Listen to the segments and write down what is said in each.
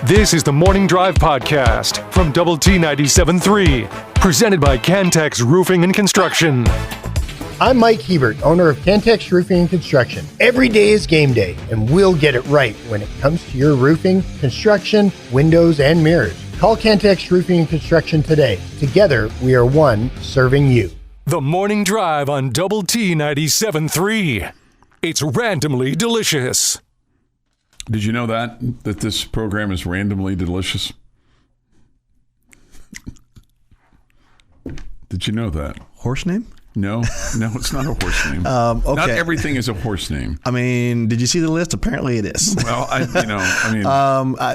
This is the Morning Drive Podcast from Double T 97.3, presented by Cantex Roofing and Construction. I'm Mike Hebert, owner of Cantex Roofing and Construction. Every day is game day, and we'll get it right when it comes to your roofing, construction, windows, and mirrors. Call Cantex Roofing and Construction today. Together, we are one serving you. The Morning Drive on Double T 97.3. It's randomly delicious. Did you know that this program is randomly delicious? Did you know that? Horse name? No, it's not a horse name. Okay. Not everything is a horse name. I mean, did you see the list? Apparently it is. Well,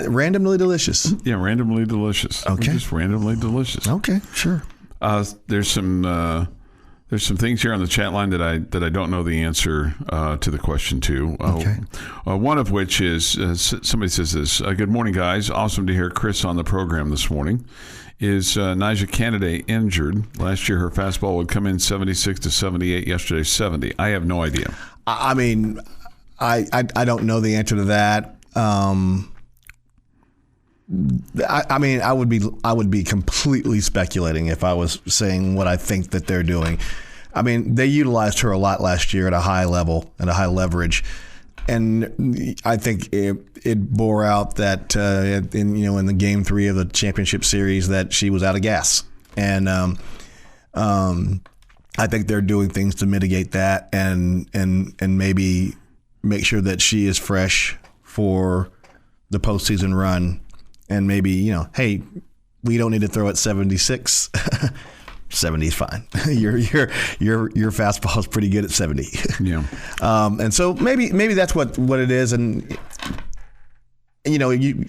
randomly delicious. Yeah, randomly delicious. Okay. Just randomly delicious. Okay, sure. There's some things here on the chat line that I don't know the answer to the question to. Okay. One of which is somebody says this. Good morning, guys. Awesome to hear Chris on the program this morning. Is Nyjah Canaday injured? Last year her fastball would come in 76 to 78. Yesterday 70. I have no idea. I mean, I don't know the answer to that. I would be completely speculating if I was saying what I think that they're doing. I mean, they utilized her a lot last year at a high level and a high leverage, and I think it bore out that in the game 3 of the championship series that she was out of gas, and I think they're doing things to mitigate that and maybe make sure that she is fresh for the postseason run. And maybe, hey, we don't need to throw at 76. 70 is fine. Your fastball is pretty good at 70. Yeah. And so maybe that's what it is. And you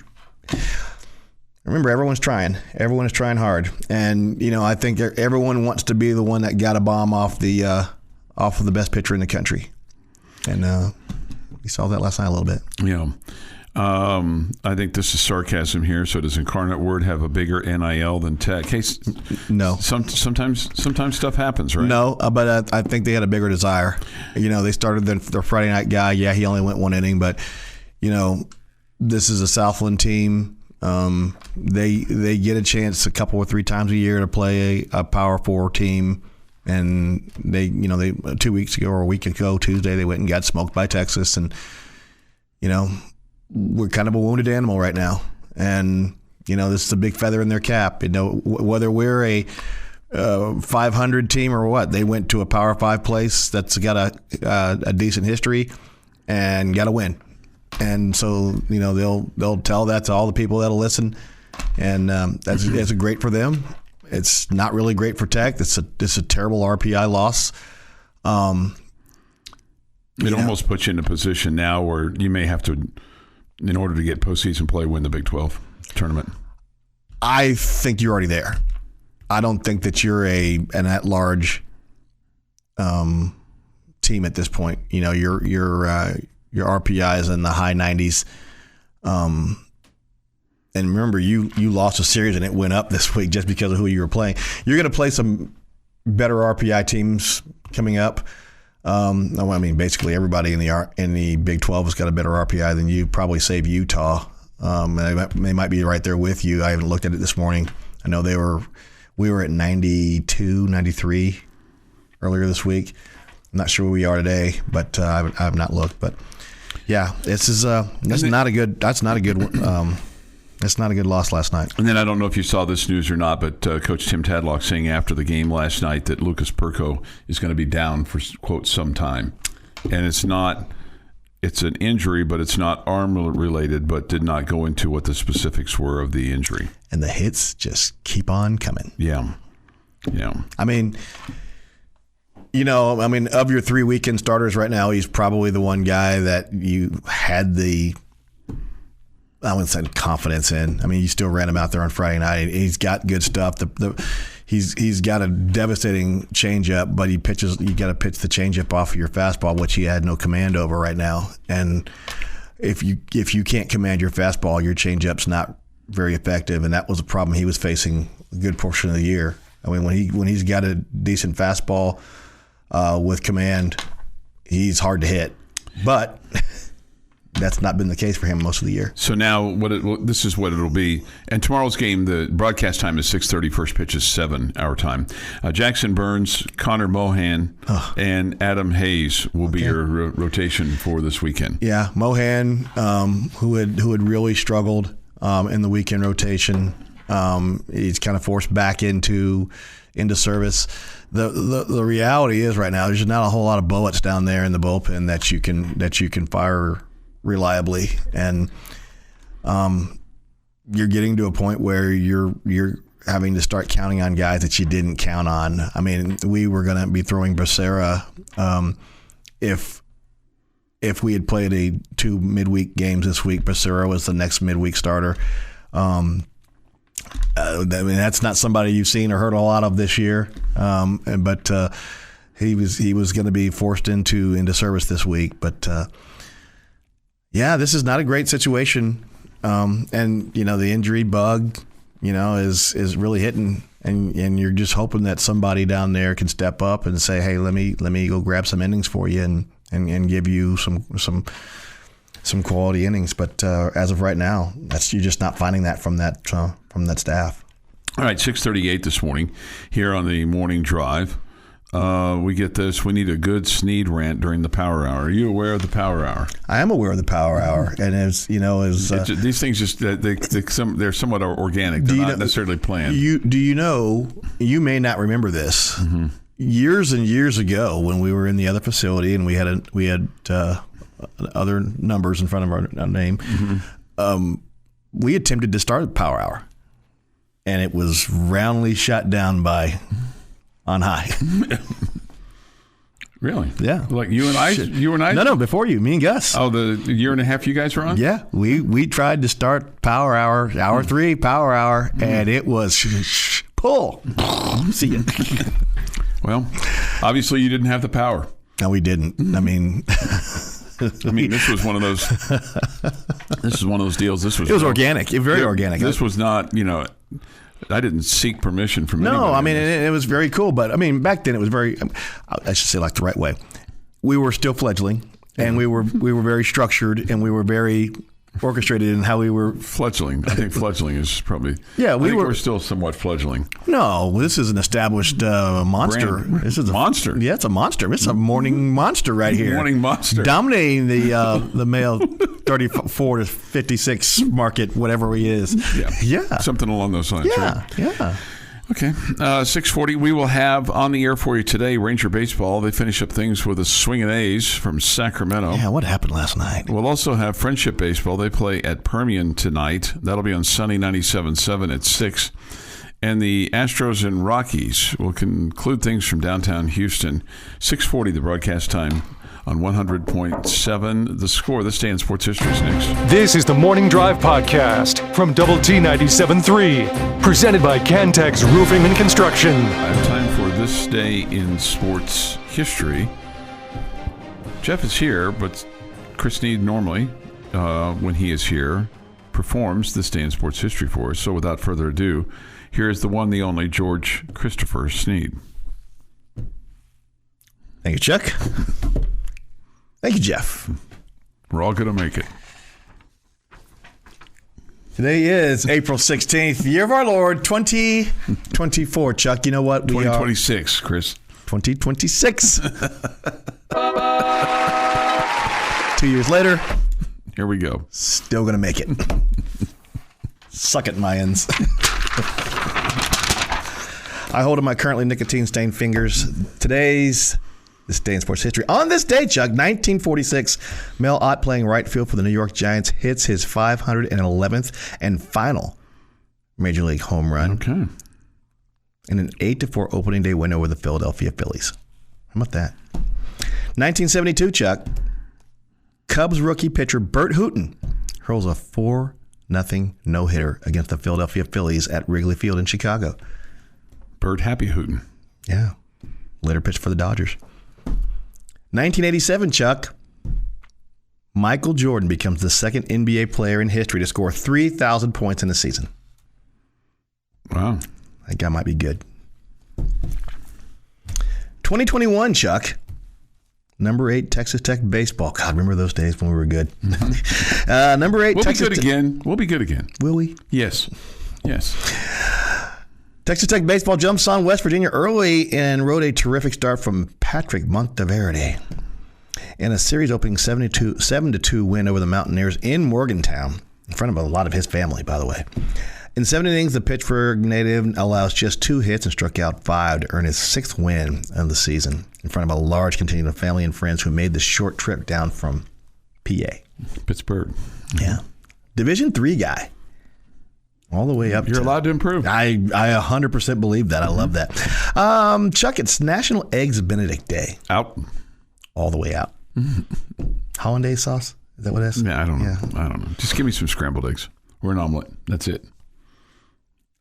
remember, everyone's trying. Everyone is trying hard. And I think everyone wants to be the one that got a bomb off of the best pitcher in the country. And we saw that last night a little bit. Yeah. I think this is sarcasm here. So does Incarnate Word have a bigger NIL than Tech? Hey, no. Sometimes stuff happens, right? No, but I think they had a bigger desire. They started their Friday night guy. Yeah, he only went one inning, but this is a Southland team. They get a chance a couple or 3 times a year to play a Power 4 team. And they 2 weeks ago or a week ago, Tuesday, they went and got smoked by Texas. And, we're kind of a wounded animal right now. And, this is a big feather in their cap. Whether we're a 500 team or what, they went to a Power 5 place that's got a decent history and got to win. And so, they'll tell that to all the people that'll listen. And that's great for them. It's not really great for Tech. It's a terrible RPI loss. It almost puts you in a position now where you may have to, in order to get postseason play, win the Big 12 tournament. I think you're already there. I don't think that you're an at-large team at this point. Your RPI is in the high 90s. And remember, you lost a series and it went up this week just because of who you were playing. You're going to play some better RPI teams coming up. Basically everybody in the Big 12 has got a better RPI than you. Probably save Utah. They might be right there with you. I haven't looked at it this morning. I know we were at 92, 93 earlier this week. I'm not sure where we are today, but I have not looked. But yeah, that's not a good loss last night. And then I don't know if you saw this news or not, but Coach Tim Tadlock saying after the game last night that Lucas Perko is going to be down for, quote, some time. And it's an injury, but it's not arm-related, but did not go into what the specifics were of the injury. And the hits just keep on coming. Yeah. I mean, of your 3 weekend starters right now, he's probably the one guy that you had I wouldn't say confidence in. I mean, you still ran him out there on Friday night. He's got good stuff. He's got a devastating changeup, but you got to pitch the changeup off of your fastball, which he had no command over right now. And if you can't command your fastball, your changeup's not very effective, and that was a problem he was facing a good portion of the year. I mean, when he's got a decent fastball with command, he's hard to hit. But that's not been the case for him most of the year. So now this is what it'll be. And tomorrow's game, the broadcast time is 6:30. First pitch is 7 our time. Jackson Burns, Connor Mohan, and Adam Hayes will be your rotation for this weekend. Yeah, Mohan, who had really struggled in the weekend rotation. He's kind of forced back into service. The reality is right now there's just not a whole lot of bullets down there in the bullpen that you can fire reliably, and you're getting to a point where you're having to start counting on guys that you didn't count on. I mean, we were going to be throwing Becerra if we had played 2 midweek games this week. Becerra was the next midweek starter. I mean, that's not somebody you've seen or heard a lot of this year, but he was going to be forced into service this week. But yeah, this is not a great situation, and the injury bug, is really hitting, and you're just hoping that somebody down there can step up and say, hey, let me go grab some innings for you and give you some quality innings. But as of right now, you're just not finding that from that staff. All right, 6:38 this morning here on the morning drive. We get this. We need a good Snead rant during the Power Hour. Are you aware of the Power Hour? I am aware of the Power Hour, and these things just they're somewhat organic. They're not necessarily planned. You may not remember this. Mm-hmm. Years and years ago, when we were in the other facility and we had other numbers in front of our name, mm-hmm. We attempted to start a Power Hour, and it was roundly shot down by On High. Really? Yeah. Like you and I? No, before you. Me and Gus. Oh, the year and a half you guys were on? Yeah. We tried to start Power Hour, Hour 3, Power Hour, and it was pull. See ya. Well, obviously you didn't have the power. No, we didn't. I mean, this was one of those. This is one of those deals. It was organic. Very organic. This was not. I didn't seek permission from anybody. No, I mean, it was very cool. But I mean, back then it was very. I should say like the right way. We were still fledgling, and we were very structured, and we were very orchestrated in how we were fledgling. I think fledgling is probably. Yeah, we're still somewhat fledgling. No, this is an established monster. This is a monster. Yeah, it's a monster. It's a morning monster right here. Morning monster, dominating the male 34 to 56 market, whatever he is. Yeah, something along those lines. Yeah, right? Yeah. Okay, 6:40. We will have on the air for you today Ranger baseball. They finish up things with a swing and A's from Sacramento. Yeah, what happened last night? We'll also have Friendship baseball. They play at Permian tonight. That'll be on Sunny 97.7 at 6. And the Astros and Rockies will conclude things from downtown Houston. 6:40 the broadcast time on 100.7 The Score. This day in sports history is next. This is the Morning Drive Podcast from Double T 97.3, presented by Cantex Roofing and Construction. I have time for this day in sports history. Jeff is here, but Chris Snead normally, when he is here, performs this day in sports history for us. So without further ado, here is the one, the only George Christopher Snead. Thank you, Chuck. Thank you, Jeff. We're all going to make it. Today is April 16th, year of our Lord, 2024. Chuck, you know what? 2026, Chris. 2026. 2 years later. Here we go. Still going to make it. Suck it, Mayans. I hold in my currently nicotine-stained fingers this day in sports history. On this day, Chuck, 1946, Mel Ott, playing right field for the New York Giants, hits his 511th and final Major League home run. Okay. In an 8-4 opening day win over the Philadelphia Phillies. How about that? 1972, Chuck, Cubs rookie pitcher Bert Hooton hurls a 4-0 no-hitter against the Philadelphia Phillies at Wrigley Field in Chicago. Bert Happy Hooton. Yeah. Later pitched for the Dodgers. 1987, Chuck, Michael Jordan becomes the second NBA player in history to score 3,000 points in a season. Wow. That guy might be good. 2021, Chuck, Number 8, Texas Tech baseball. God, remember those days when we were good. Number 8, we'll Texas be good again. We'll be good again. Will we? Yes. Texas Tech baseball jumps on West Virginia early and rode a terrific start from Patrick Monteverde in a series opening 7-2 win over the Mountaineers in Morgantown, in front of a lot of his family, by the way. In 7 innings, the Pittsburgh native allows just 2 hits and struck out 5 to earn his 6th win of the season in front of a large contingent of family and friends who made the short trip down from PA. Pittsburgh. Yeah. Division III guy. All the way up. You're allowed to improve. I 100% believe that. I love that. Chuck, it's National Eggs Benedict Day. Out. All the way out. Hollandaise sauce? Is that what it is? Yeah, I don't know. I don't know. Just give me some scrambled eggs or an omelet. That's it.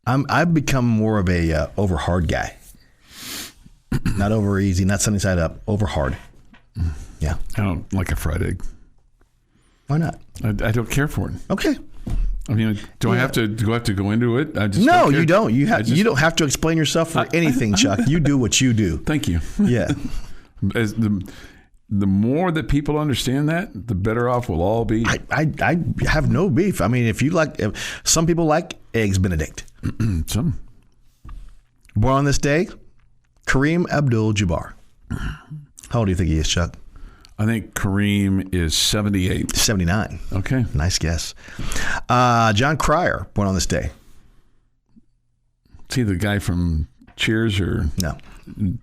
I've become more of a over hard guy. Not over easy, not sunny side up, over hard. Yeah. I don't like a fried egg. Why not? I don't care for it. Okay. I mean, do I have to go into it? I just no, you don't. You don't have to explain yourself for anything, Chuck. You do what you do. Thank you. Yeah. As the more that people understand that, the better off we'll all be. I have no beef. I mean, if some people like Eggs Benedict. Some. Born on this day, Kareem Abdul-Jabbar. How old do you think he is, Chuck? I think Kareem is 78. 79. Okay. Nice guess. John Cryer, born on this day. Is he the guy from Cheers or no?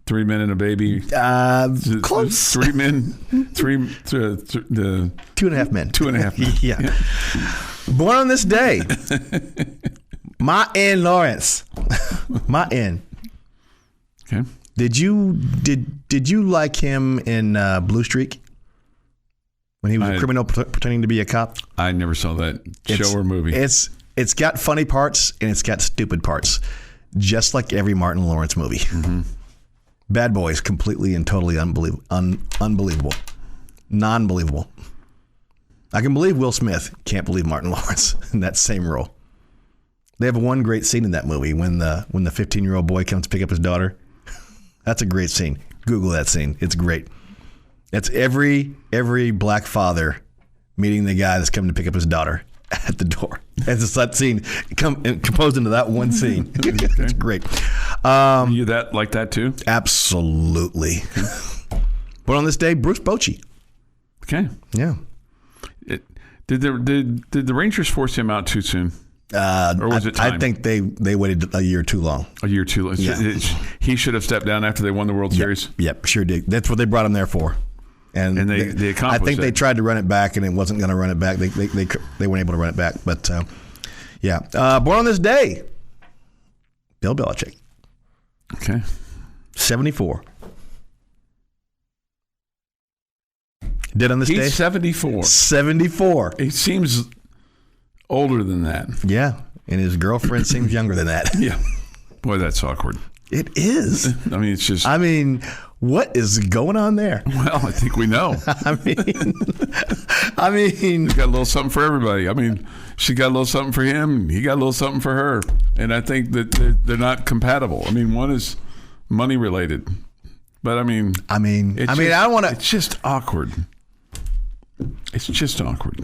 3 Men and a Baby. Close. 3 men. 2.5 men. 2.5 men. Yeah. Born on this day, Martin Lawrence. Martin. Okay. Did you like him in Blue Streak when he was a criminal pretending to be a cop? I never saw that show or movie. It's got funny parts and it's got stupid parts, just like every Martin Lawrence movie. Mm-hmm. Bad Boys, completely and totally unbelievable, non-believable. I can believe Will Smith, can't believe Martin Lawrence in that same role. They have one great scene in that movie when the 15-year-old boy comes to pick up his daughter. That's a great scene. Google that scene. It's great. It's every black father meeting the guy that's coming to pick up his daughter at the door. It's that scene composed into that one scene. It's great. You like that too? Absolutely. But on this day, Bruce Bochy. Okay. Yeah. Did the Rangers force him out too soon? Or was it time? I think they waited a year too long. A year too long. Yeah. He should have stepped down after they won the World Series. Yep, sure did. That's what they brought him there for. And they accomplished I think it. They tried to run it back, and it wasn't going to run it back. They weren't able to run it back. But, born on this day, Bill Belichick. Okay. 74. Dead on this day? He's 74. 74. He seems older than that. Yeah, and his girlfriend seems younger than that. Yeah. Boy, that's awkward. It is. I mean, it's just... I mean, what is going on there? Well, I think we know. I mean... She's got a little something for everybody. I mean, she got a little something for him. He got a little something for her. And I think that they're not compatible. I mean, one is money related. But I mean... I don't want to... It's just awkward. It's just awkward.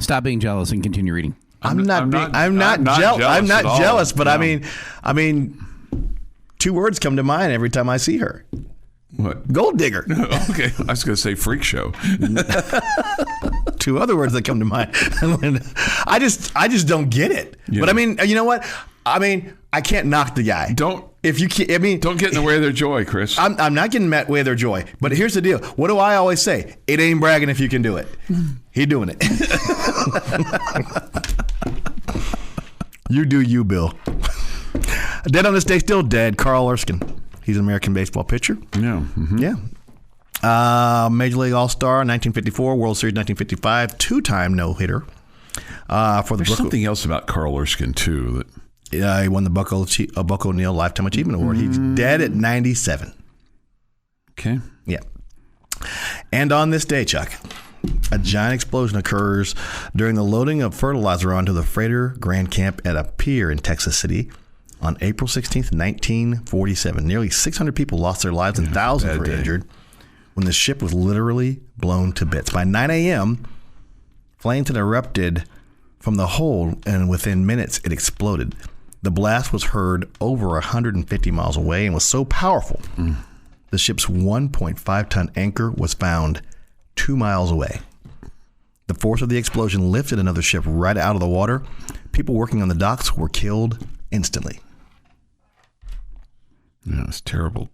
Stop being jealous and continue reading. I'm not jealous, but no. I mean, 2 words come to mind every time I see her. What? Gold digger. Okay, I was going to say freak show. 2 other words that come to mind. I just don't get it. Yeah. But I mean, you know what? I mean, I can't knock the guy. Don't get in the way of their joy, Chris. I'm not getting in the way of their joy. But here's the deal. What do I always say? It ain't bragging if you can do it. He doing it. You do you, Bill. Dead on this day, still dead. Carl Erskine. He's an American baseball pitcher. Yeah. Mm-hmm. Yeah. Major League All-Star, 1954, World Series, 1955, 2-time no-hitter. There's something else about Carl Erskine, too. He won the Buck O'Neil Lifetime Achievement Award. He's dead at 97. Okay. Yeah. And on this day, Chuck, a giant explosion occurs during the loading of fertilizer onto the freighter Grand Camp at a pier in Texas City on April 16th, 1947. Nearly 600 people lost their lives and thousands were injured. when the ship was literally blown to bits. By 9 a.m., flames had erupted from the hold, and within minutes, it exploded. The blast was heard over 150 miles away and was so powerful, the ship's 1.5-ton anchor was found 2 miles away. The force of the explosion lifted another ship right out of the water. People working on the docks were killed instantly. Yeah, it's terrible.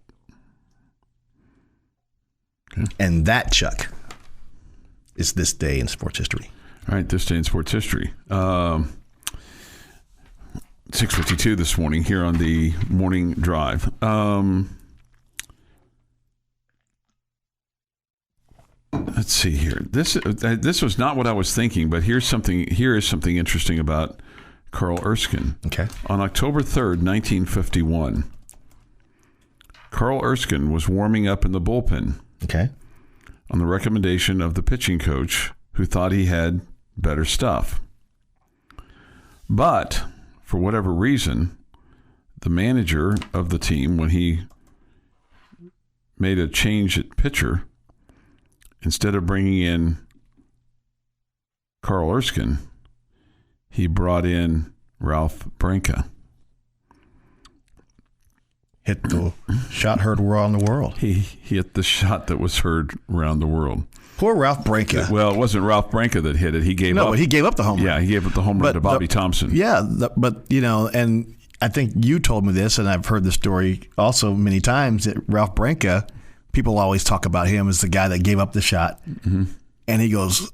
Okay. And that, Chuck, is this day in sports history. All right, this day in sports history. 6:52 this morning here on the morning drive. Let's see here. This was not what I was thinking, but here is something interesting about Carl Erskine. Okay. On October 3rd, 1951, Carl Erskine was warming up in the bullpen. Okay. On the recommendation of the pitching coach, who thought he had better stuff. But for whatever reason, the manager of the team, when he made a change at pitcher, instead of bringing in Carl Erskine, he brought in Ralph Branca. Hit the shot heard around the world. He hit the shot that was heard around the world. Poor Ralph Branca. Well, it wasn't Ralph Branca that hit it. He gave up. No, he gave up the home run. Yeah, he gave up the home run to Bobby Thompson. Yeah, but, and I think you told me this, and I've heard the story also many times, that Ralph Branca, people always talk about him as the guy that gave up the shot. Mm-hmm. And he goes,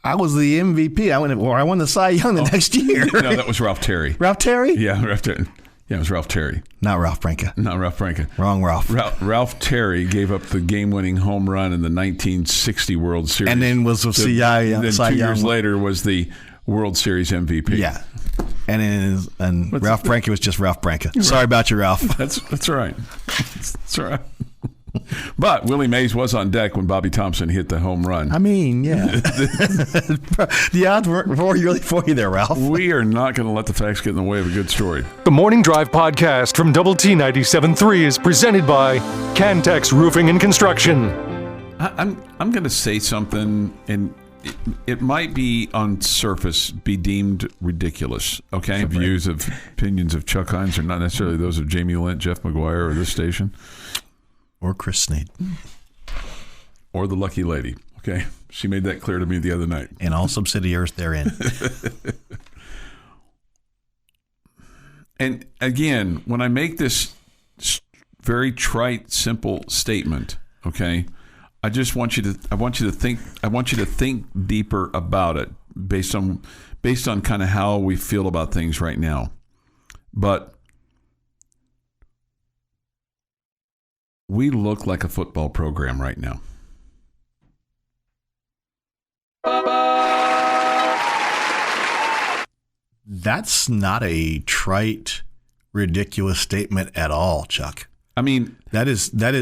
I was the MVP. I won the Cy Young the next year. No, that was Ralph Terry. Ralph Terry? Yeah, Ralph Terry. Yeah, it was Ralph Terry. Not Ralph Branca. Not Ralph Branca. Wrong Ralph. Ralph Terry gave up the game-winning home run in the 1960 World Series. And then was the Cy Young. Then 2 years later was the World Series MVP. Yeah. And Ralph Branca was just Ralph Branca. Sorry about you, Ralph. That's all right. That's all right. But Willie Mays was on deck when Bobby Thompson hit the home run. I mean, yeah. The odds weren't really for you there, Ralph. We are not going to let the facts get in the way of a good story. The Morning Drive podcast from Double T 97.3 is presented by Cantex Roofing and Construction. I'm going to say something, and it might be on surface be deemed ridiculous. Okay, opinions of Chuck Heinz are not necessarily those of Jamie Lent, Jeff McGuire, or this station. Or Chris Snead. Or the lucky lady. Okay. She made that clear to me the other night. And all subsidiaries therein. And again, when I make this very trite, simple statement, okay, I want you to think deeper about it based on kind of how we feel about things right now. But we look like a football program right now. That's not a trite, ridiculous statement at all, Chuck. I mean, that's an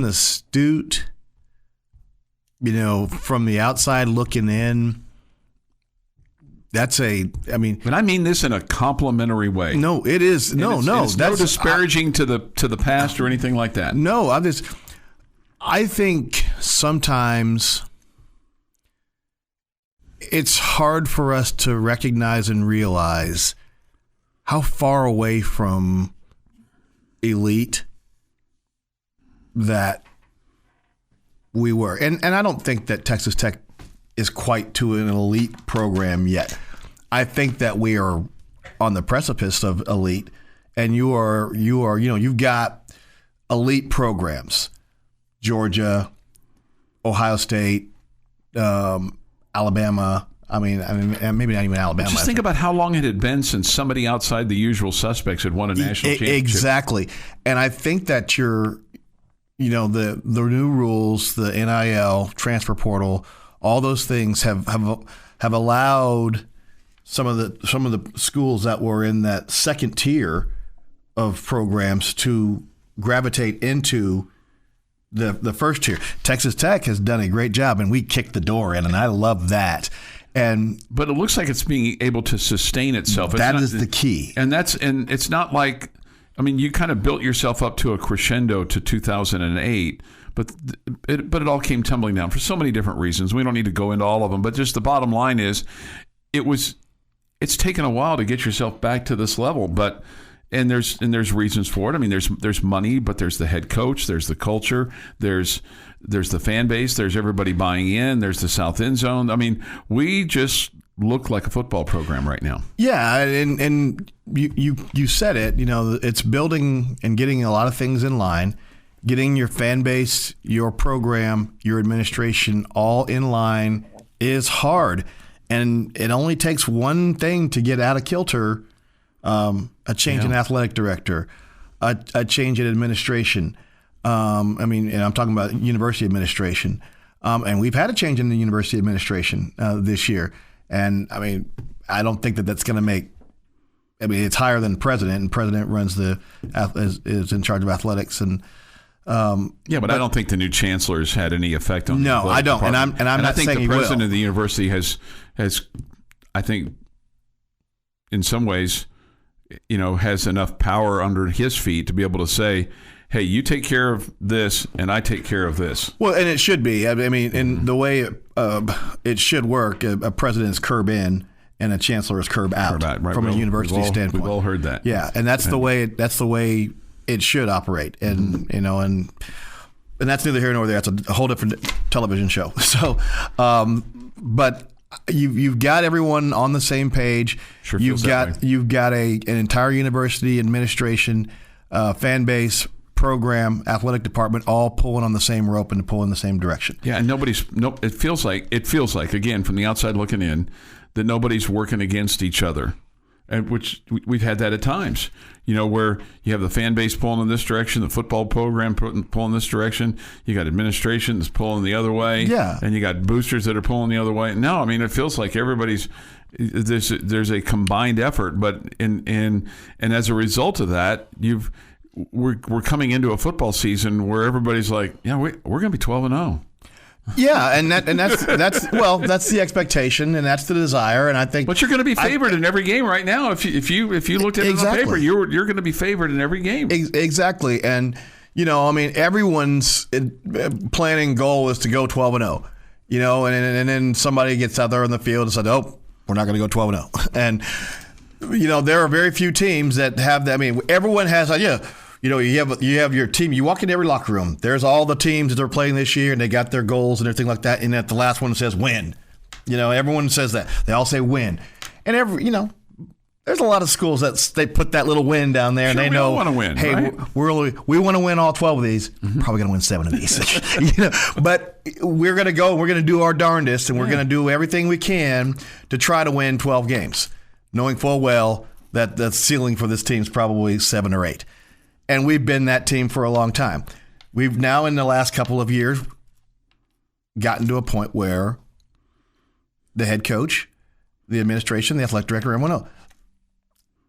astute, from the outside looking in. But I mean this in a complimentary way. No, it is. No. That's no disparaging to the past or anything like that. No, I think sometimes it's hard for us to recognize and realize how far away from elite that we were. And I don't think that Texas Tech is quite to an elite program yet. I think that we are on the precipice of elite, and you've got elite programs, Georgia, Ohio State, Alabama. I mean, maybe not even Alabama. Just think about how long it had been since somebody outside the usual suspects had won a national championship. Exactly. And I think that the new rules, the NIL, transfer portal, all those things have allowed some of the schools that were in that second tier of programs to gravitate into the first tier. Texas Tech has done a great job, and we kicked the door in, and I love that. But it looks like it's being able to sustain itself. That is the key, and it's not like I mean, you kind of built yourself up to a crescendo to 2008, but it all came tumbling down for so many different reasons. We don't need to go into all of them, but just the bottom line is, it's taken a while to get yourself back to this level, but there's reasons for it. I mean, there's money, but there's the head coach, there's the culture, there's the fan base, there's everybody buying in, there's the South End Zone. I mean, we just look like a football program right now. Yeah, and you said it. It's building and getting a lot of things in line, getting your fan base, your program, your administration all in line is hard, and it only takes one thing to get out of kilter. A change in athletic director, a change in administration. And I'm talking about university administration. And we've had a change in the university administration this year. And I don't think that's going to make. It's higher than president, and president runs is in charge of athletics. And but I don't think the new chancellor has had any effect on. No, I don't. Department. And I'm not I think saying the president will. of the university has, I think, in some ways, has enough power under his feet to be able to say, hey, you take care of this and I take care of this. Well, and it should be. In the way it should work, a president is curb in and a chancellor is curb out, right. From a university standpoint. We've all heard that. Yeah, and that's the way it should operate. And and that's neither here nor there. That's a whole different television show. So, but you've got everyone on the same page. Sure you've got an entire university administration, fan base, program, athletic department, all pulling on the same rope and pulling in the same direction. Yeah, and it feels like again from the outside looking in that nobody's working against each other, and which we've had that at times. Where you have the fan base pulling in this direction, the football program pulling this direction, you got administration that's pulling the other way, and you got boosters that are pulling the other way. No, it feels like there's a combined effort, but and as a result of that, we're coming into a football season where everybody's like, we're going to be 12-0. Yeah, and that's the expectation, and that's the desire, and I think. But you're going to be favored in every game right now. If you looked at it on paper, you're going to be favored in every game. Exactly, and everyone's planning goal is to go 12-0. And then somebody gets out there on the field and said, "Oh, we're not going to go 12-0," and there are very few teams that have that. Everyone has you have your team. You walk into every locker room. There's all the teams that are playing this year, and they got their goals and everything like that. And at the last one says win. Everyone says that. They all say win. And there's a lot of schools that they put that little win down there, and they know, want to win. Hey, right? we want to win all 12 of these. Probably going to win 7 of these. But we're going to go. We're going to do our darndest, and we're going to do everything we can to try to win 12 games, knowing full well that the ceiling for this team is probably 7 or 8. And we've been that team for a long time. We've now, in the last couple of years, gotten to a point where the head coach, the administration, the athletic director, everyone knows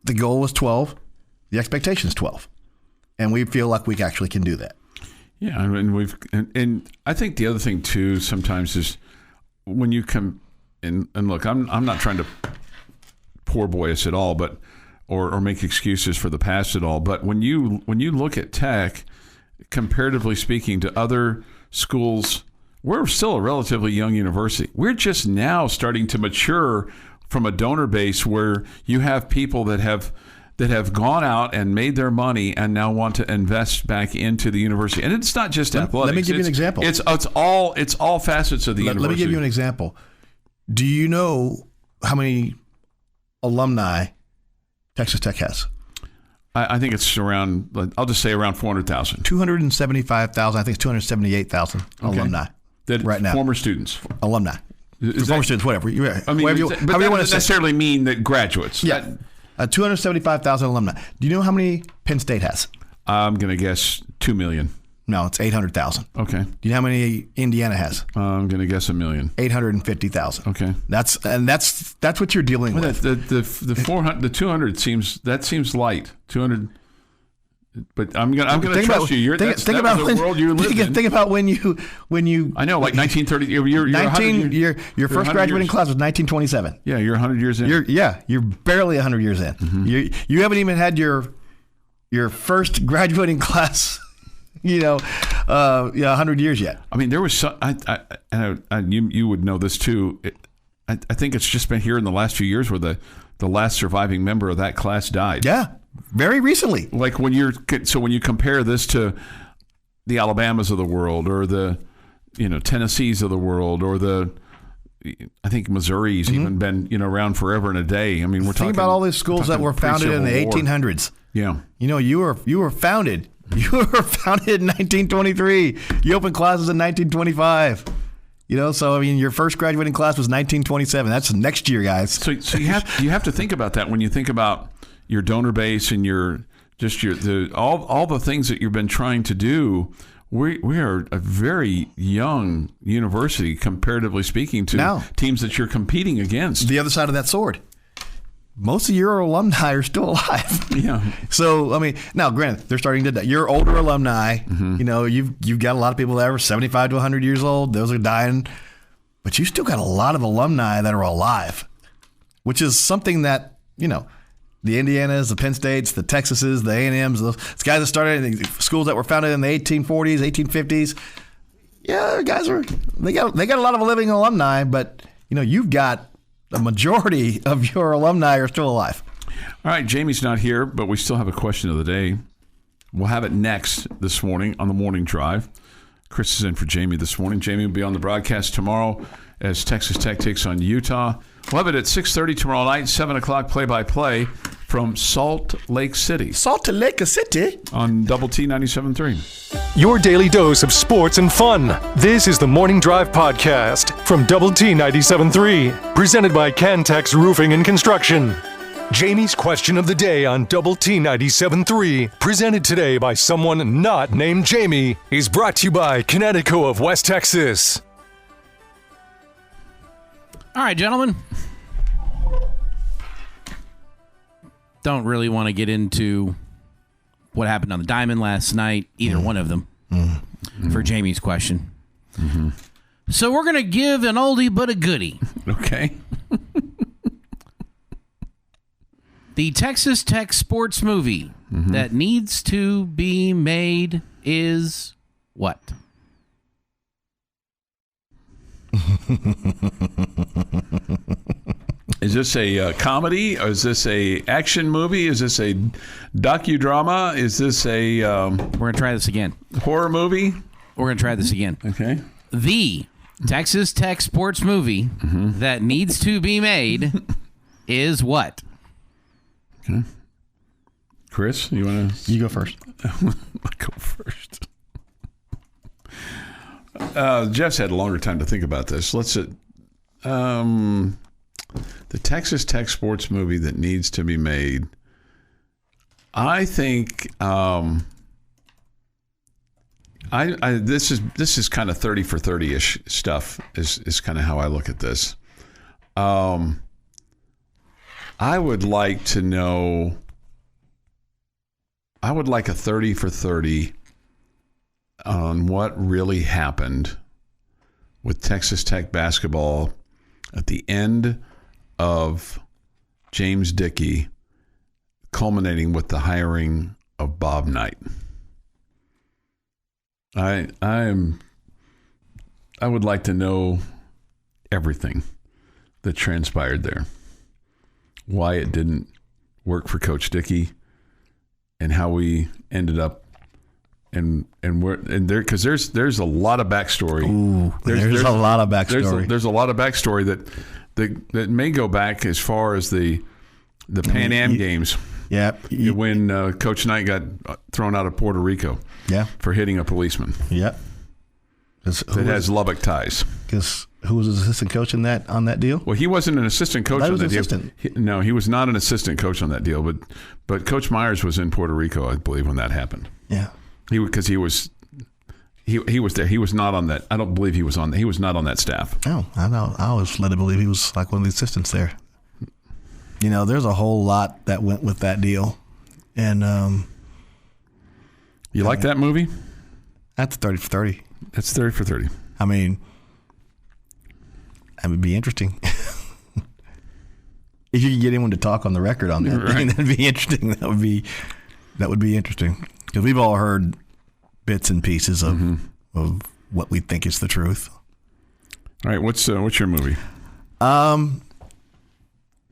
the goal was 12. The expectation is 12. And we feel like we actually can do that. Yeah, and I think the other thing, too, sometimes is when you come and look, I'm not trying to poor boy us at all, but or make excuses for the past at all. But when you look at Tech, comparatively speaking to other schools, we're still a relatively young university. We're just now starting to mature from a donor base where you have people that have gone out and made their money and now want to invest back into the university. And it's not just athletics. Let me give you an example. It's all facets of the university. Let me give you an example. Do you know how many alumni Texas Tech has? I think it's around, I'll just say around 400,000. 275,000. I think it's 278,000 alumni right now. Former students. Alumni. Former students, whatever. But that doesn't necessarily mean that graduates. Yeah. 275,000 alumni. Do you know how many Penn State has? I'm going to guess 2 million. No, it's 800,000. Okay. Do you know how many Indiana has? I'm going to guess 1 million. 850,000. Okay. That's what you're dealing with. The 400, the 200 seems light. 200. But I'm going to trust you. That's the world you live in. Think about when you. I know, like 1930. Your first graduating class was 1927. Yeah, you're 100 years in. You're barely 100 years in. Mm-hmm. You haven't even had your your first graduating class, 100 years yet. I mean, there was some, you would know this too. I think it's just been here in the last few years where the last surviving member of that class died. Yeah, very recently. Like when you compare this to the Alabamas of the world, or the Tennessees of the world, or I think Missouri's even been around forever and a day. I mean, we're talking about all these schools that were founded in the 1800s. Yeah, you were founded. You were founded in 1923. You opened classes in 1925. So I mean, your first graduating class was 1927. That's next year, guys. So you have to think about that when you think about your donor base and all the things that you've been trying to do. We are a very young university, comparatively speaking, to teams that you're competing against. The other side of that sword. Most of your alumni are still alive. Yeah. So, I mean, now, granted, they're starting to die. Your older alumni, you've got a lot of people that are 75 to 100 years old. Those are dying. But you still got a lot of alumni that are alive, which is something that, the Indianas, the Penn States, the Texases, the A&Ms, those guys that started in schools that were founded in the 1840s, 1850s. Yeah, guys they got a lot of living alumni, but, you've got the majority of your alumni are still alive. All right, Jamie's not here, but we still have a question of the day. We'll have it next this morning on the morning drive. Chris is in for Jamie this morning. Jamie will be on the broadcast tomorrow as Texas Tech takes on Utah. We'll have it at 6:30 tomorrow night, 7 o'clock play-by-play from Salt Lake City. Salt Lake City? On Double T 97.3. Your daily dose of sports and fun. This is the Morning Drive Podcast from Double T 97.3. Presented by Cantex Roofing and Construction. Jamie's question of the day on Double T 97.3, presented today by someone not named Jamie, is brought to you by Connecticut of West Texas. All right, gentlemen. Don't really want to get into what happened on the diamond last night, either one of them, for Jamie's question. Mm-hmm. So we're going to give an oldie but a goodie. Okay. The Texas Tech sports movie that needs to be made is what? Is this a comedy? Or is this a action movie? Is this a docudrama? Is this a We're going to try this again. Horror movie? We're going to try this again. Okay. The Texas Tech sports movie that needs to be made is what? Okay. Chris, you want to? You go first. I'll go first. Jeff's had a longer time to think about this. Let's the Texas Tech sports movie that needs to be made. I think this is kind of 30 for 30-ish stuff is kind of how I look at this. I would like to know. I would like a 30 for 30 on what really happened with Texas Tech basketball at the end of James Dickey, culminating with the hiring of Bob Knight. I would like to know everything that transpired there, why it didn't work for Coach Dickey, and how we ended up. And there, because there's a lot of backstory. Ooh, there's a lot of backstory. There's a lot of backstory that may go back as far as the Pan Am games. Yeah, when Coach Knight got thrown out of Puerto Rico. Yeah, for hitting a policeman. Yeah, that has Lubbock ties. Because who was his assistant coach on that deal? Well, he wasn't an assistant coach on that deal. No, he was not an assistant coach on that deal. But Coach Myers was in Puerto Rico, I believe, when that happened. Yeah. He was there. He was not on that. I don't believe he was on. He was not on that staff. Oh, I know. I always led to believe he was like one of the assistants there. There's a whole lot that went with that deal, and you like that movie? That's 30 for 30. That's 30 for 30. I mean, it would be interesting. If you could get anyone to talk on the record on that, right. that'd be interesting. That That would be interesting because we've all heard bits and pieces of what we think is the truth. All right, what's your movie? I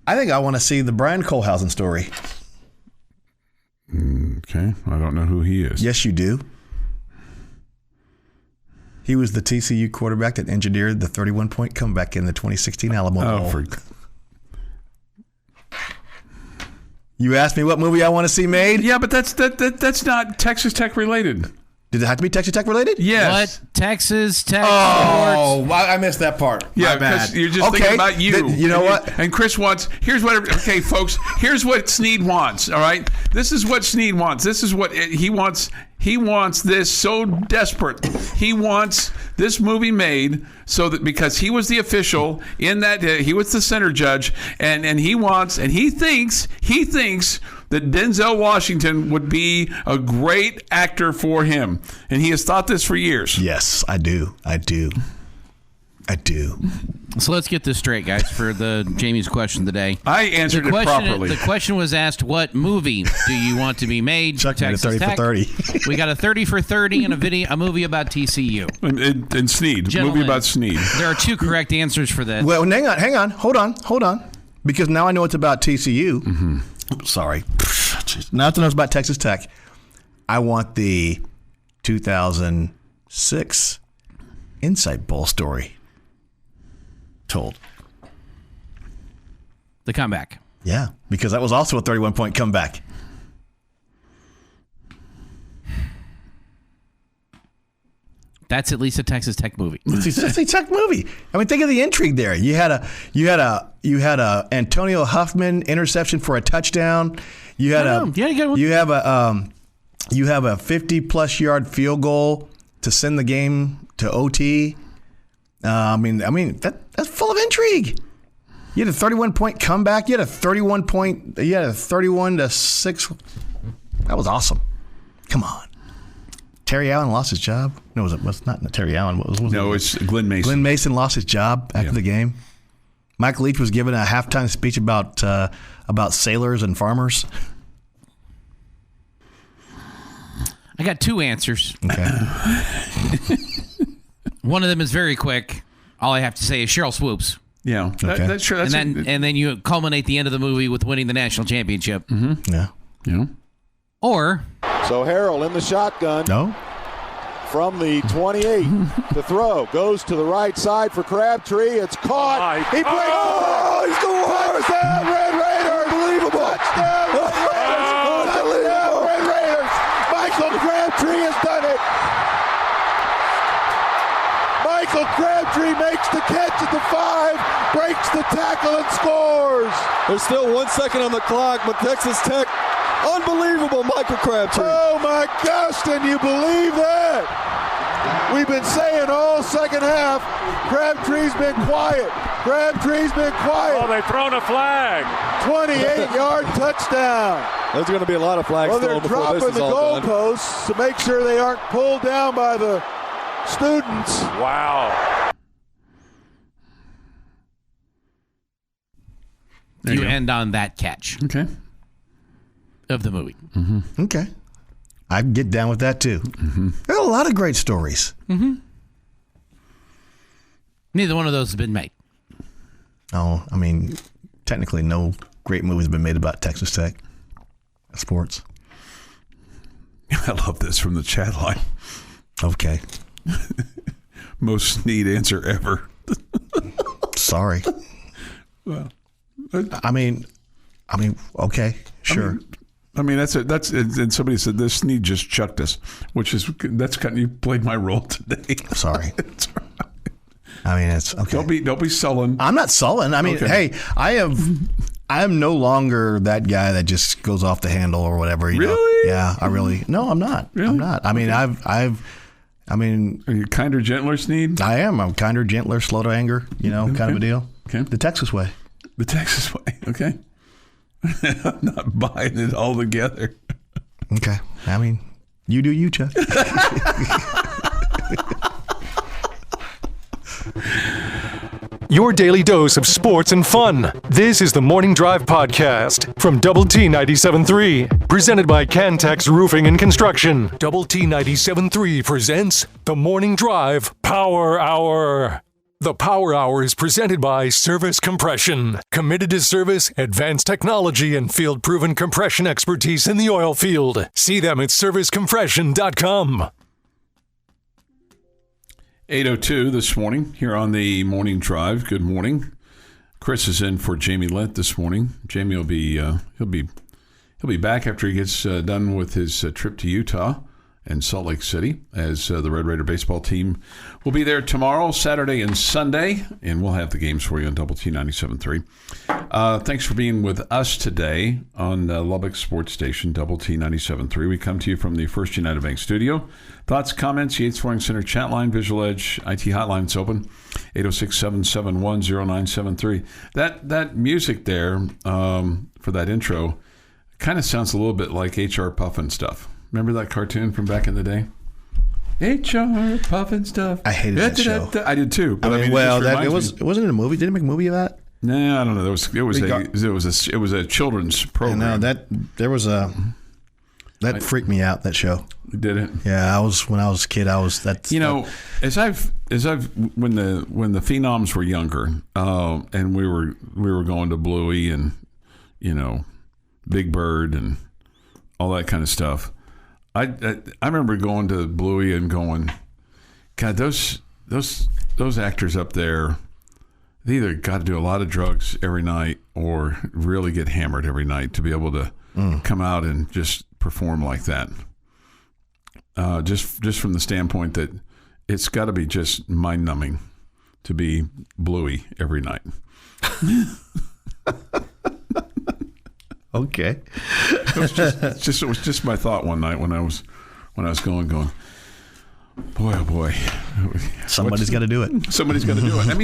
think I want to see the Brian Kohlhausen story. Okay, I don't know who he is. Yes, you do. He was the TCU quarterback that engineered the 31-point comeback in the 2016 Alamo Bowl. You asked me what movie I want to see made? Yeah, but that's not Texas Tech related. Did it have to be Texas Tech related? Yes. What? Texas Tech sports? I missed that part. Yeah, because you're just thinking about you. You know what? And Chris wants, okay, folks, here's what Snead wants, all right? This is what Snead wants. This is what he wants. He wants this so desperate. He wants this movie made so that because he was the official in that, he was the center judge, and he thinks that Denzel Washington would be a great actor for him. And he has thought this for years. Yes, I do. So let's get this straight, guys, for Jamie's question today. I answered it properly. The question was asked, what movie do you want to be made? Chuck made a 30 Tech. for 30. We got a 30 for 30 and a movie about TCU. And Snead, Gentlemen, movie about Snead. There are two correct answers for that. Well, hang on. Hold on. Because now I know it's about TCU. Mm-hmm. Sorry. Now I know it's about Texas Tech. I want the 2006 Insight Bowl story told. The comeback. Yeah, because that was also a 31-point comeback. That's at least a Texas Tech movie. It's a Texas Tech movie. I mean, think of the intrigue there. You had a Antonio Huffman interception for a touchdown. You had a 50-plus yard field goal to send the game to OT. I mean that's full of intrigue. You had a 31-point comeback. You had a 31-6. That was awesome. Come on. Terry Allen lost his job. No, it was not Terry Allen. It's Glenn Mason. Glenn Mason lost his job after the game. Mike Leach was given a halftime speech about sailors and farmers. I got two answers. Okay. One of them is very quick. All I have to say is Cheryl Swoops. Yeah, okay. That's true. And then you culminate the end of the movie with winning the national championship. Mm-hmm. Yeah. Or so Harrell in the shotgun. No. From the 28 to throw. Goes to the right side for Crabtree. It's caught. He plays. Oh, he's the worst. Touchdown, Red Raiders. Unbelievable. Touchdown, Red Raiders. Touchdown, Red Raiders. Michael Crabtree has done it. Michael Crabtree makes the catch at the 5, breaks the tackle and scores. There's still 1 second on the clock, but Texas Tech, unbelievable Michael Crabtree. Oh my gosh, can you believe that? We've been saying all second half, Crabtree's been quiet. Oh, they've thrown a flag. 28-yard touchdown. There's going to be a lot of flags thrown before this is all done. Well, they're dropping the goalposts to make sure they aren't pulled down by the students. Wow. you end on that catch. Okay. Of the movie. Mm-hmm. Okay. I can get down with that too. Mm-hmm. There are a lot of great stories. Mm-hmm. Neither one of those has been made. Oh, I mean, technically no great movie has been made about Texas Tech sports. I love this from the chat line. Okay. Most Snead answer ever. Sorry. Well, I mean, okay, sure. And somebody said this Snead just chucked us, that's kind of, you played my role today. Sorry. It's all right. I mean, it's okay. Don't be sullen. I'm not sullen. I mean, Hey, I am no longer that guy that just goes off the handle or whatever. You know? Yeah, no, I'm not. Really? I'm not. I mean, okay. Are you kinder, gentler, Snead? I am. I'm kinder, gentler, slow to anger, kind of a deal. Okay. The Texas way. The Texas way. Okay. I'm not buying it all together. Okay. I mean, you do you, Chuck. your daily dose of sports and fun. This is the Morning Drive Podcast from Double T 97.3, presented by Cantex Roofing and Construction. Double T 97.3 presents the Morning Drive Power Hour. The Power Hour is presented by Service Compression, committed to service, advanced technology, and field-proven compression expertise in the oil field. See them at servicecompression.com. 8:02 this morning here on the Morning Drive. Good morning. Chris is in for Jamie Lent this morning. Jamie will be he'll be back after he gets done with his trip to Utah and Salt Lake City, as the Red Raider baseball team will be there tomorrow, Saturday, and Sunday, and we'll have the games for you on Double T 97.3. Thanks for being with us today on Lubbock Sports Station, Double T 97.3. We come to you from the First United Bank studio. Thoughts, comments, Yates Flooring Center chat line, Visual Edge IT hotline is open, 806-771-0973. That music there for that intro kind of sounds a little bit like H.R. Puffin stuff. Remember that cartoon from back in the day? H.R. Puffin stuff. I hated that show. I did too. But it wasn't it a movie? Did it make a movie of that? No, I don't know. It was a children's program. No, that freaked me out. That show. Did it? Yeah, when I was a kid, as when the Phenoms were younger, and we were going to Bluey and Big Bird and all that kind of stuff. I remember going to Bluey and going, God, those actors up there, they either got to do a lot of drugs every night or really get hammered every night to be able to come out and just perform like that. Just from the standpoint that it's got to be just mind-numbing to be Bluey every night. Okay. It was just my thought one night when I was going, boy, oh boy. Somebody's got to do it. Somebody's got to do it. I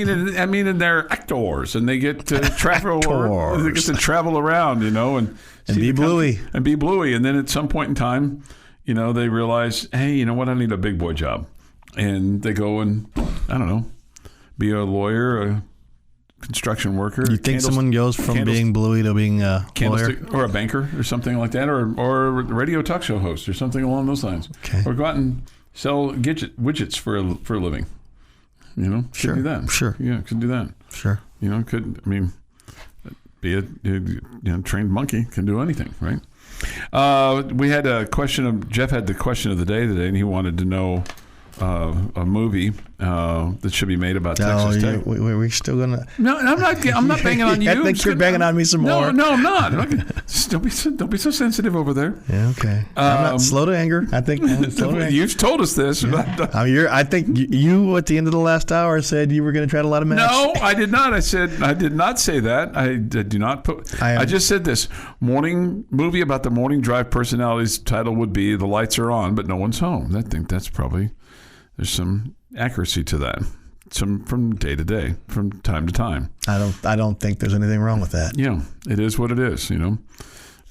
mean, and they're actors, and they get to travel. They get to travel around, and be Bluey. And be Bluey, and then at some point in time, they realize, hey, you know what? I need a big boy job, and they go and I don't know, be a lawyer, a construction worker. You think someone goes from being Bluey to being a lawyer? Or a banker or something like that, or a radio talk show host or something along those lines. Okay. Or go out and sell widgets for a living. Sure. Could do that. Sure. Yeah, could do that. Sure. Be a trained monkey, can do anything, right? We had a question Jeff had the question of the day today, and he wanted to know a movie that should be made about Texas Tech. We're still gonna. No, I'm not banging on you. I think you're banging on me some more. No, I'm not. Don't be so sensitive over there. Yeah, okay. I'm not slow to anger. I think you've told us this. Yeah. I think you at the end of the last hour said you were going to try to light a match. No, I did not. I did not say that. I do not put. I just said this morning movie about the Morning Drive personalities. Title would be "The Lights Are On, but No One's Home." I think that's probably. There's some accuracy to that, some from day to day, from time to time. I don't think there's anything wrong with that. Yeah, it is what it is.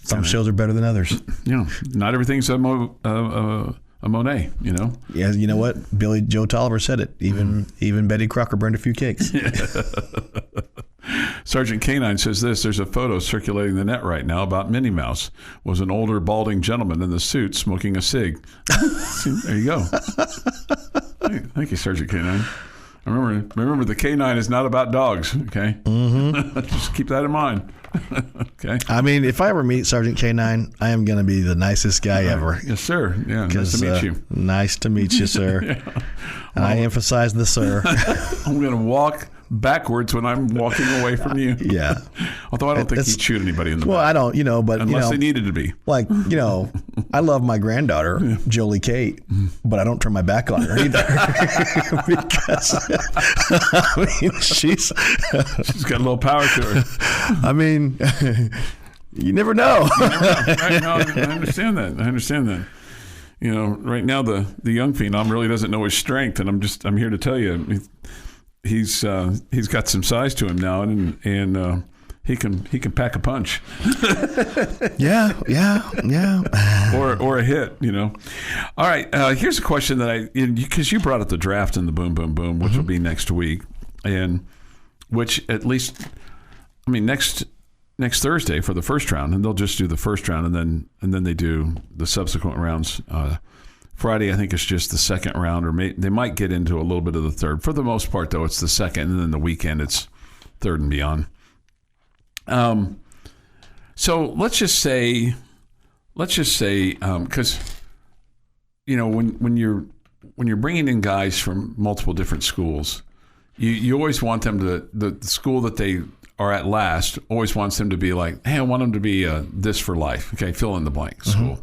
Some shows are better than others. Not everything's a Monet. Yeah, you know what? Billy Joe Tolliver said it. Even Betty Crocker burned a few cakes. Sergeant K9 says this. There's a photo circulating the net right now about Minnie Mouse. Was an older balding gentleman in the suit smoking a cig. There you go. Thank you, Sergeant K9. Remember the K9 is not about dogs. Okay. Mm-hmm. Just keep that in mind. Okay. I mean, if I ever meet Sergeant K9, I am going to be the nicest guy ever. Yes, sir. Yeah. Nice to meet you. Nice to meet you, sir. Yeah. I emphasize the sir. I'm going to walk backwards when I'm walking away from you. Yeah. Although I don't think he'd shoot anybody in the back. Well, I don't, but unless they needed to be. Like, I love my granddaughter, Jolie Kate, but I don't turn my back on her either. Because she's got a little power to her. I mean, you never know. Right? No, I understand that. Right now the young phenom really doesn't know his strength, and I'm here to tell you, he's got some size to him now, and he can pack a punch. Yeah. or a hit, All right, here's a question that because you brought up the draft and the boom, boom, boom, which will be next week, and which at least, I mean, next Thursday for the first round, and they'll just do the first round, and then they do the subsequent rounds. Friday, I think it's just the second round, or they might get into a little bit of the third. For the most part, though, it's the second, and then the weekend it's third and beyond. So let's just say, because when you're bringing in guys from multiple different schools, you always want them to the school that they are at last always wants them to be like, hey, I want them to be this for life. Okay, fill in the blank school.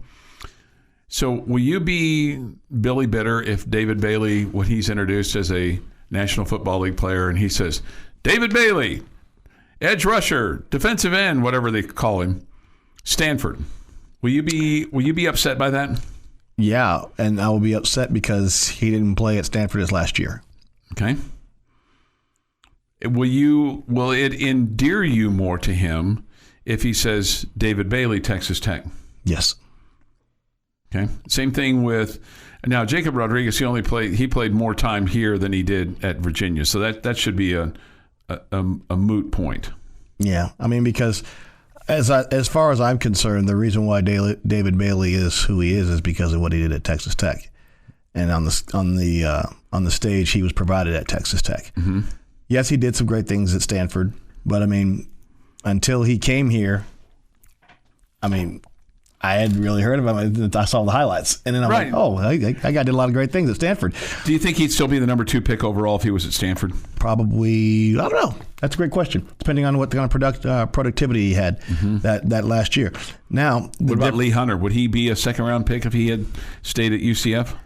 So will you be Billy Bitter if David Bailey, when he's introduced as a National Football League player, and he says, David Bailey, edge rusher, defensive end, whatever they call him, Stanford. Will you be upset by that? Yeah, and I will be upset because he didn't play at Stanford his last year. Okay. Will it endear you more to him if he says David Bailey, Texas Tech? Yes. Okay. Same thing with now Jacob Rodriguez. He played more time here than he did at Virginia, so that should be a moot point. Yeah, I mean, because as far as I'm concerned, the reason why David Bailey is who he is because of what he did at Texas Tech, and on the stage he was provided at Texas Tech. Mm-hmm. Yes, he did some great things at Stanford, but I mean, until he came here, I mean, I hadn't really heard of him. I saw the highlights, and then I'm like, oh, that guy did a lot of great things at Stanford. Do you think he'd still be the number 2 pick overall if he was at Stanford? Probably. I don't know. That's a great question, depending on what kind of productivity he had that last year. Now, what about Lee Hunter? Would he be a second-round pick if he had stayed at UCF?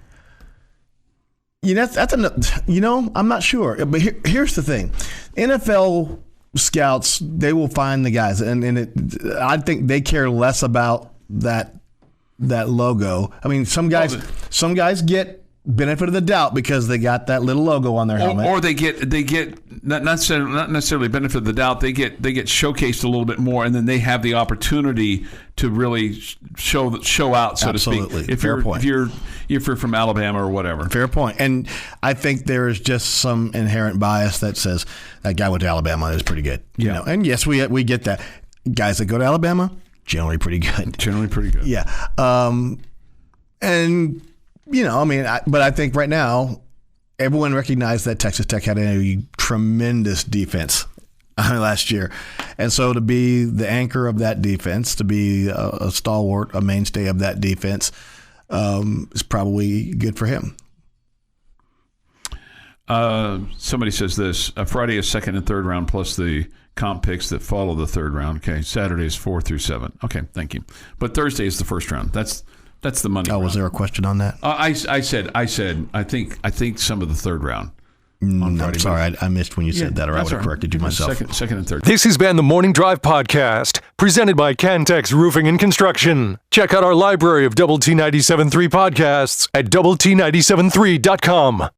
I'm not sure. But here's the thing. NFL scouts, they will find the guys, and I think they care less about that logo. I mean, some guys get benefit of the doubt because they got that little logo on their helmet, or they get not necessarily benefit of the doubt. They get showcased a little bit more, and then they have the opportunity to really show out, so Absolutely. to speak. If you're from Alabama or whatever. Fair point. And I think there is just some inherent bias that says that guy went to Alabama is pretty good. Yeah. You know? And yes, we get that. Guys that go to Alabama, generally pretty good. Yeah. And but I think right now everyone recognized that Texas Tech had a tremendous defense last year. And so to be the anchor of that defense, to be a stalwart, a mainstay of that defense, is probably good for him. Somebody says this: Friday is second and third round plus the comp picks that follow the third round. Okay, Saturday is 4 through 7. Okay, thank you. But Thursday is the first round. That's the money. Oh, was there a question on that? I said I think some of the third round. I'm sorry, I missed when you said that, or I would have corrected you myself. Second and third. This has been the Morning Drive Podcast, presented by Cantex Roofing and Construction. Check out our library of Double T 97.3 podcasts at doublet97.3.com.